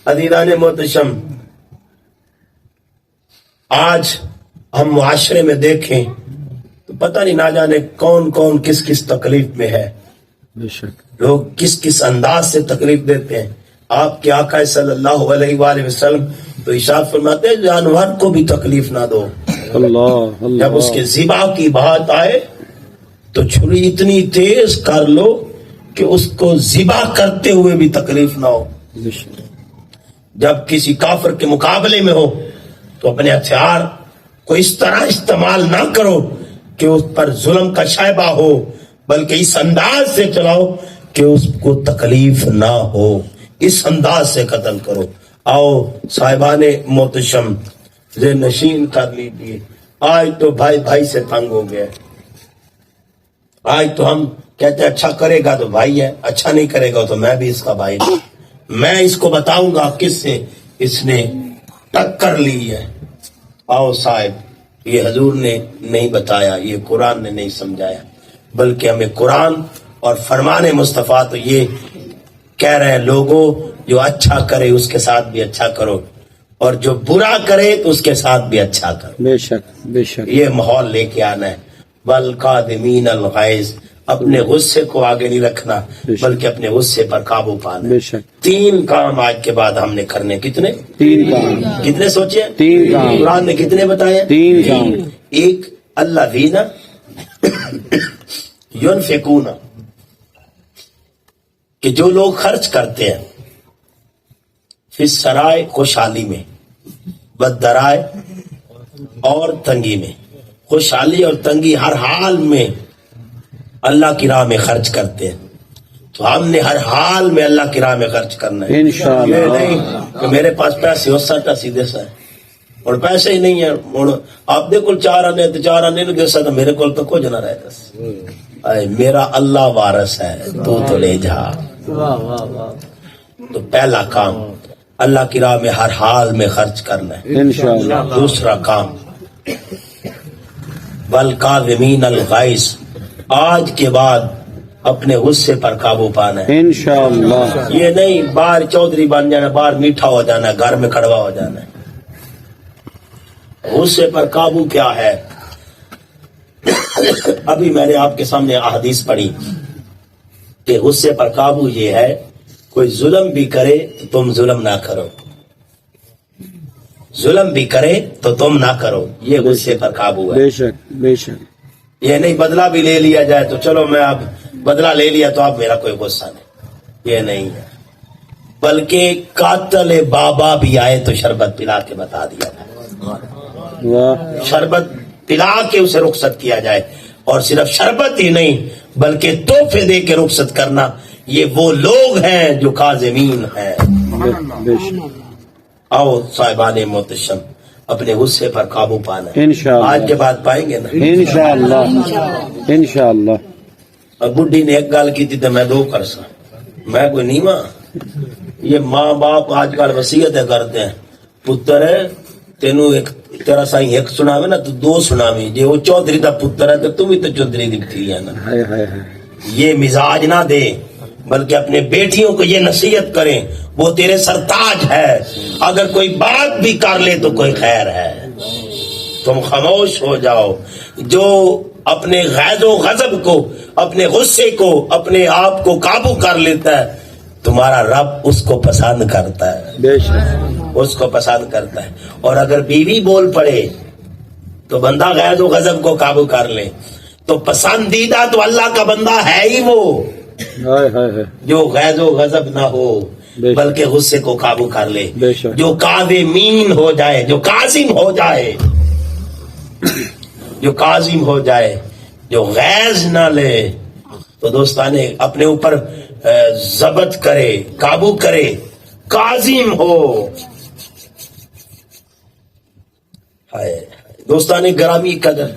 عزیزان محتشم، آج ہم معاشرے میں دیکھیں تو پتہ نہیں نہ جانے کون کون کس کس تکلیف میں ہے، لوگ کس کس انداز سے تکلیف دیتے ہیں۔ آپ کے آقا صلی اللہ علیہ وآلہ وسلم تو ارشاد فرماتے ہیں جانور کو بھی تکلیف نہ دو۔ جب اس کے ذبح کی بات آئے تو چھری اتنی تیز کر لو کہ اس کو ذبح کرتے ہوئے بھی تکلیف نہ ہو۔ جب کسی کافر کے مقابلے میں ہو تو اپنے ہتھیار کو اس طرح استعمال نہ کرو کہ اس پر ظلم کا شائبہ ہو، بلکہ اس انداز سے چلاؤ کہ اس کو تکلیف نہ ہو، اس انداز سے قتل کرو۔ آؤ صاحبان محتشم ذہن نشین کر لیجیے، آج تو بھائی بھائی سے تنگ ہو گیا۔ آج تو ہم کہتے ہیں اچھا کرے گا تو بھائی ہے، اچھا نہیں کرے گا تو میں بھی اس کا بھائی ہوں، میں اس کو بتاؤں گا کس سے اس نے ٹکر لی ہے۔ آؤ صاحب، یہ حضور نے نہیں بتایا، یہ قرآن نے نہیں سمجھایا، بلکہ ہمیں قرآن اور فرمان مصطفیٰ تو یہ کہہ رہے ہیں لوگوں جو اچھا کرے اس کے ساتھ بھی اچھا کرو، اور جو برا کرے تو اس کے ساتھ بھی اچھا کرو۔ بے شک بے شک، یہ ماحول لے کے آنا ہے۔ والقادمین الغیظ، اپنے غصے کو آگے نہیں رکھنا بلکہ اپنے غصے پر قابو پانا۔ بے شک، 3 کام آج کے بعد ہم نے کرنے۔ کتنے؟ 3 کام، کتنے سوچے؟ 3 کام، قرآن نے کتنے بتائے؟ 3 کام۔ ایک، الذین ینفقون، کہ جو لوگ خرچ کرتے ہیں، فی السرائے خوشحالی میں، والضراء اور تنگی میں۔ خوشحالی اور تنگی ہر حال میں اللہ کی راہ میں خرچ کرتے ہیں، تو ہم نے ہر حال میں اللہ کی راہ میں خرچ کرنا ہے۔ انشاءاللہ۔ یہ نہیں کہ میرے پاس پیسے ہو سکتا سیدھے سے اور پیسے ہی نہیں ہے، آپ دیکھو 4 آنے تو 4 آنے نہیں دے سکتا، میرے کو تو کچھ نہ رہتا، میرا اللہ وارث ہے، تو لے جا۔ تو پہلا کام اللہ کی راہ میں ہر حال میں خرچ کرنا ہے انشاءاللہ۔ دوسرا کام والکاظمین الغیظ، آج کے بعد اپنے غصے پر قابو پانا ہے۔ انشاءاللہ۔ یہ نہیں باہر چودھری بن جانا، باہر میٹھا ہو جانا، گھر میں کڑوا ہو جانا ہے۔ غصے پر قابو کیا ہے؟ ابھی میں نے آپ کے سامنے احادیث پڑھی کہ غصے پر قابو یہ ہے، کوئی ظلم بھی کرے تو تم ظلم نہ کرو، ظلم بھی کرے تو تم نہ کرو، یہ غصے پر قابو ہے۔ بے شک بے شک، یہ نہیں بدلہ بھی لے لیا جائے تو چلو میں اب بدلہ لے لیا تو اب میرا کوئی غصہ نہیں، یہ نہیں ہے، بلکہ قاتل بابا بھی آئے تو شربت پلا کے بتا دیا جائے، واہ، شربت پلا کے اسے رخصت کیا جائے، اور صرف شربت ہی نہیں بلکہ تحفے دے کے رخصت کرنا۔ یہ وہ لوگ ہیں جو کاظمین ہیں۔ بے شک، آؤ صاحبان محتشم، اپنے غصے پر قابو پانا ہے۔ انشاءاللہ۔ آج کے بعد پائیں گے نا؟ انشاءاللہ انشاءاللہ۔ اب بڈھی نے ایک گال کی تھی تو میں 2 کرسا، میں کوئی نہیں ماں۔ یہ ماں باپ آج کل وصیتیں کرتے ہیں، پتر ہے تینوں ایک تیرا سائیں ایک سناوے نا تو 2 سناوے، جی وہ چودھری دا پتر ہے تو تم ہی تو چودھری دکھتی ہے نا۔ ہائے ہائے ہائے، یہ مزاج نہ دے بلکہ اپنے بیٹیوں کو یہ نصیحت کریں، وہ تیرے سرتاج ہے، اگر کوئی بات بھی کر لے تو کوئی خیر ہے، تم خاموش ہو جاؤ۔ جو اپنے غیظ و غضب کو، اپنے غصے کو، اپنے آپ کو قابو کر لیتا ہے، تمہارا رب اس کو پسند کرتا ہے، بے شک، اس کو پسند کرتا ہے۔ اور اگر بیوی بول پڑے تو بندہ غیظ و غضب کو قابو کر لے، تو پسندیدہ تو اللہ کا بندہ ہے ہی وہ ہائے ہائے ہائے، جو غیظ و غضب نہ ہو بلکہ غصے کو قابو کر لے، بے شک، جو کاظمین ہو جائے، جو کاظم ہو جائے، جو کاظم ہو جائے، جو غیظ نہ لے، تو دوستانے اپنے اوپر ضبط کرے، قابو کرے، کاظم ہو۔ دوستانے گرامی قدر،